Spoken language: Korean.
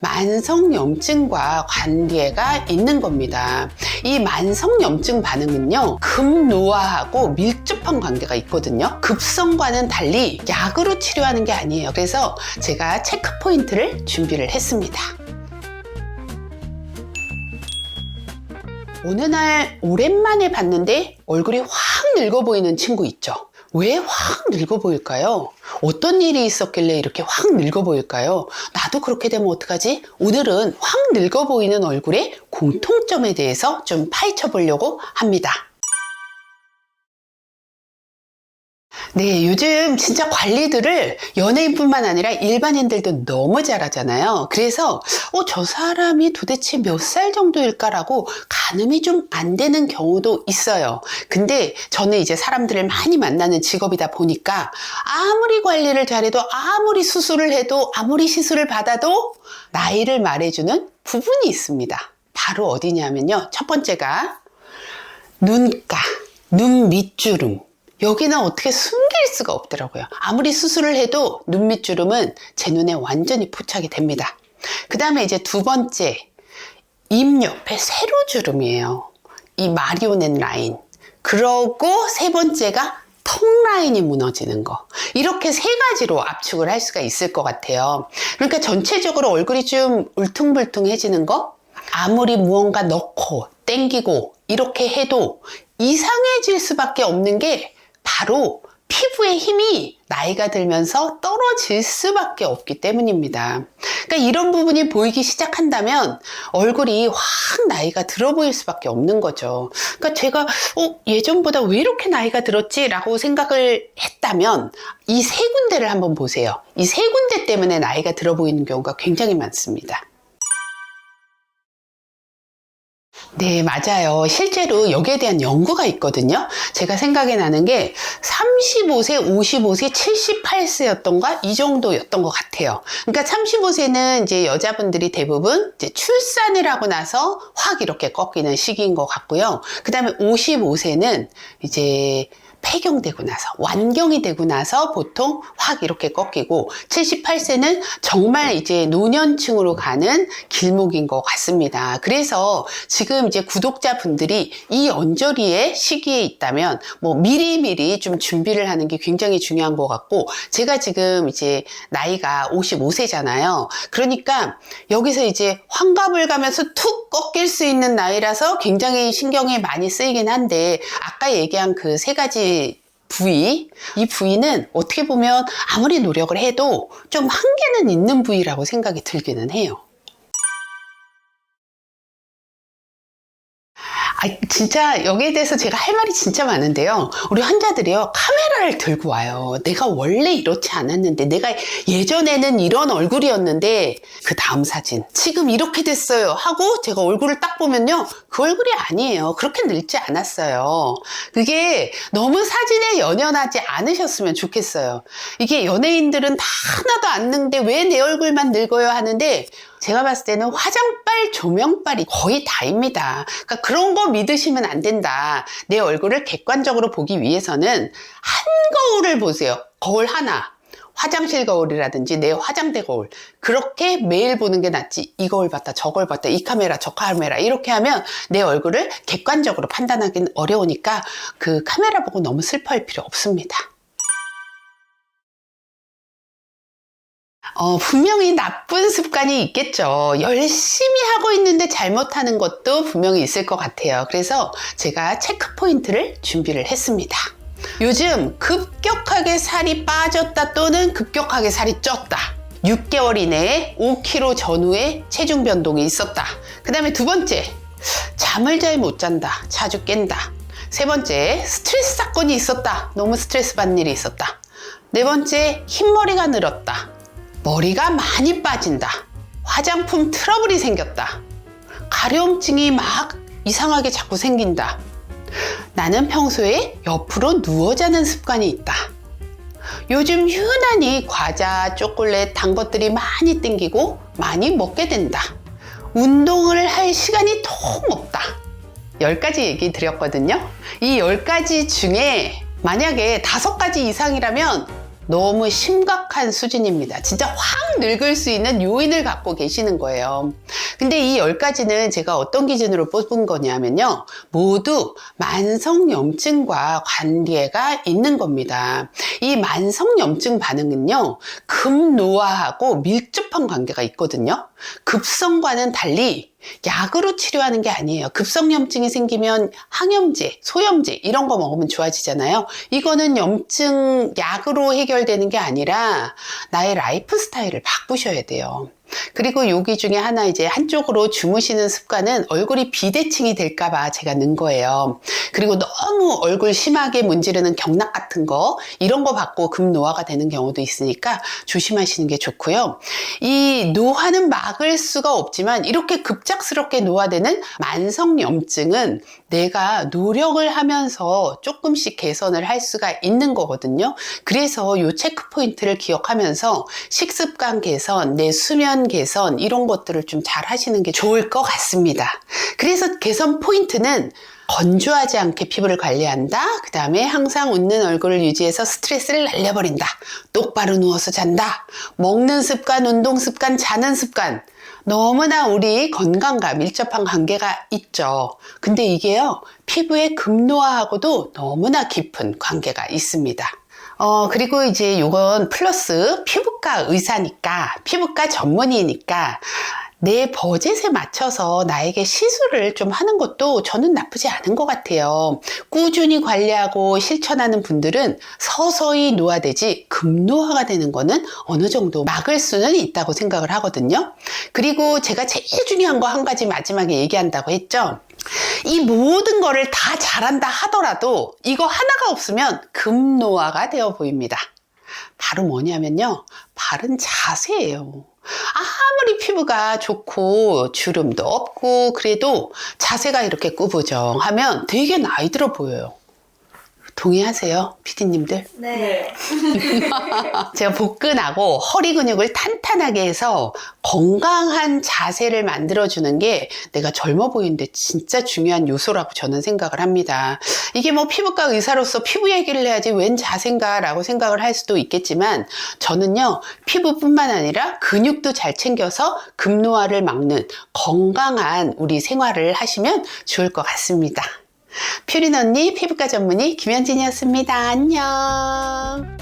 만성염증과 관계가 있는 겁니다. 이 만성염증 반응은요, 급노화하고 밀접한 관계가 있거든요. 급성과는 달리 약으로 치료하는 게 아니에요. 그래서 제가 체크 포인트를 준비를 했습니다. 어느 날 오랜만에 봤는데 얼굴이 확 늙어 보이는 친구 있죠? 왜 확 늙어 보일까요? 어떤 일이 있었길래 이렇게 확 늙어 보일까요? 나도 그렇게 되면 어떡하지? 오늘은 확 늙어 보이는 얼굴의 공통점에 대해서 좀 파헤쳐 보려고 합니다. 네, 요즘 진짜 관리들을 연예인뿐만 아니라 일반인들도 너무 잘하잖아요. 그래서 저 사람이 도대체 몇 살 정도일까라고 가늠이 좀 안 되는 경우도 있어요. 근데 저는 이제 사람들을 많이 만나는 직업이다 보니까 아무리 관리를 잘해도, 아무리 수술을 해도, 아무리 시술을 받아도 나이를 말해주는 부분이 있습니다. 바로 어디냐면요, 첫 번째가 눈가, 눈 밑주름. 여기는 어떻게 숨길 수가 없더라고요. 아무리 수술을 해도 눈 밑주름은 제 눈에 완전히 포착이 됩니다. 그 다음에 이제 두 번째, 입 옆에 세로주름이에요. 이 마리오넷 라인. 그러고 세 번째가 턱 라인이 무너지는 거. 이렇게 세 가지로 압축을 할 수가 있을 것 같아요. 그러니까 전체적으로 얼굴이 좀 울퉁불퉁해지는 거, 아무리 무언가 넣고 땡기고 이렇게 해도 이상해질 수밖에 없는 게 바로 피부의 힘이 나이가 들면서 떨어질 수밖에 없기 때문입니다. 그러니까 이런 부분이 보이기 시작한다면 얼굴이 확 나이가 들어 보일 수밖에 없는 거죠. 그러니까 제가 예전보다 왜 이렇게 나이가 들었지? 라고 생각을 했다면 이 세 군데를 한번 보세요. 이 세 군데 때문에 나이가 들어 보이는 경우가 굉장히 많습니다. 네, 맞아요. 실제로 여기에 대한 연구가 있거든요. 제가 생각이 나는 게 35세, 55세, 78세였던가 이 정도였던 것 같아요. 그러니까 35세는 이제 여자분들이 대부분 이제 출산을 하고 나서 확 이렇게 꺾이는 시기인 것 같고요. 그 다음에 55세는 이제 폐경되고 나서, 완경이 되고 나서 보통 확 이렇게 꺾이고, 78세는 정말 이제 노년층으로 가는 길목인 것 같습니다. 그래서 지금 이제 구독자분들이 이 언저리의 시기에 있다면 미리미리 좀 준비를 하는 게 굉장히 중요한 것 같고, 제가 지금 이제 나이가 55세잖아요. 그러니까 여기서 이제 환갑을 가면서 툭 꺾일 수 있는 나이라서 굉장히 신경이 많이 쓰이긴 한데, 아까 얘기한 그 세 가지 부위, 이 부위는 어떻게 보면 아무리 노력을 해도 좀 한계는 있는 부위라고 생각이 들기는 해요. 진짜 여기에 대해서 제가 할 말이 진짜 많은데요. 우리 환자들이요, 카메라를 들고 와요. 내가 원래 이렇지 않았는데, 내가 예전에는 이런 얼굴이었는데 그 다음 사진 지금 이렇게 됐어요 하고 제가 얼굴을 딱 보면요, 그 얼굴이 아니에요. 그렇게 늙지 않았어요. 그게 너무 사진에 연연하지 않으셨으면 좋겠어요. 이게 연예인들은 다 하나도 안 늙는데 왜 내 얼굴만 늙어요 하는데, 제가 봤을 때는 화장빨, 조명빨이 거의 다입니다. 그러니까 그런 거 믿으시면 안 된다. 내 얼굴을 객관적으로 보기 위해서는 한 거울을 보세요. 거울 하나. 화장실 거울이라든지 내 화장대 거울. 그렇게 매일 보는 게 낫지. 이 거울 봤다, 저 거울 봤다, 이 카메라, 저 카메라. 이렇게 하면 내 얼굴을 객관적으로 판단하기는 어려우니까 그 카메라 보고 너무 슬퍼할 필요 없습니다. 분명히 나쁜 습관이 있겠죠. 열심히 하고 있는데 잘못하는 것도 분명히 있을 것 같아요. 그래서 제가 체크 포인트를 준비를 했습니다. 요즘 급격하게 살이 빠졌다 또는 급격하게 살이 쪘다. 6개월 이내에 5kg 전후의 체중 변동이 있었다. 그 다음에 두 번째, 잠을 잘 못 잔다. 자주 깬다. 세 번째, 스트레스 사건이 있었다. 너무 스트레스 받는 일이 있었다. 네 번째, 흰머리가 늘었다. 머리가 많이 빠진다. 화장품 트러블이 생겼다. 가려움증이 막 이상하게 자꾸 생긴다. 나는 평소에 옆으로 누워 자는 습관이 있다. 요즘 유난히 과자, 초콜릿, 단 것들이 많이 땡기고 많이 먹게 된다. 운동을 할 시간이 통 없다. 10가지 얘기 드렸거든요. 이 10가지 중에 만약에 5가지 이상이라면 너무 심각한 수준입니다. 진짜 확 늙을 수 있는 요인을 갖고 계시는 거예요. 근데 이 10가지는 제가 어떤 기준으로 뽑은 거냐면요. 모두 만성염증과 관계가 있는 겁니다. 이 만성염증 반응은요. 급노화하고 밀접한 관계가 있거든요. 급성과는 달리 약으로 치료하는 게 아니에요. 급성염증이 생기면 항염제, 소염제 이런 거 먹으면 좋아지잖아요. 이거는 염증 약으로 해결되는 게 아니라 나의 라이프 스타일을 바꾸셔야 돼요. 그리고 여기 중에 하나 이제 한쪽으로 주무시는 습관은 얼굴이 비대칭이 될까봐 제가 넣은 거예요. 그리고 너무 얼굴 심하게 문지르는 경락 같은 거 이런 거 받고 급노화가 되는 경우도 있으니까 조심하시는 게 좋고요. 이 노화는 막을 수가 없지만 이렇게 급작스럽게 노화되는 만성염증은 내가 노력을 하면서 조금씩 개선을 할 수가 있는 거거든요. 그래서 이 체크 포인트를 기억하면서 식습관 개선, 내 수면 개선 이런 것들을 좀 잘 하시는 게 좋을 것 같습니다. 그래서 개선 포인트는 건조하지 않게 피부를 관리한다. 그 다음에 항상 웃는 얼굴을 유지해서 스트레스를 날려버린다. 똑바로 누워서 잔다. 먹는 습관, 운동 습관, 자는 습관. 너무나 우리 건강과 밀접한 관계가 있죠. 근데 이게요, 피부의 급노화하고도 너무나 깊은 관계가 있습니다. 그리고 이제 요건 플러스 피부과 의사니까, 피부과 전문의니까 내 버젯에 맞춰서 나에게 시술을 좀 하는 것도 저는 나쁘지 않은 것 같아요. 꾸준히 관리하고 실천하는 분들은 서서히 노화되지 급노화가 되는 거는 어느 정도 막을 수는 있다고 생각을 하거든요. 그리고 제가 제일 중요한 거 한 가지 마지막에 얘기한다고 했죠. 이 모든 거를 다 잘한다 하더라도 이거 하나가 없으면 급노화가 되어 보입니다. 바로 뭐냐면요. 바른 자세예요. 아무리 피부가 좋고 주름도 없고 그래도 자세가 이렇게 꾸부정하면 되게 나이 들어 보여요. 동의하세요, 피디님들? 네. 제가 복근하고 허리 근육을 탄탄하게 해서 건강한 자세를 만들어주는 게 내가 젊어 보이는데 진짜 중요한 요소라고 저는 생각을 합니다. 이게 뭐 피부과 의사로서 피부 얘기를 해야지 웬 자세인가 라고 생각을 할 수도 있겠지만 저는요, 피부뿐만 아니라 근육도 잘 챙겨서 급노화를 막는 건강한 우리 생활을 하시면 좋을 것 같습니다. 퓨린 언니 피부과 전문의 김현진이었습니다. 안녕.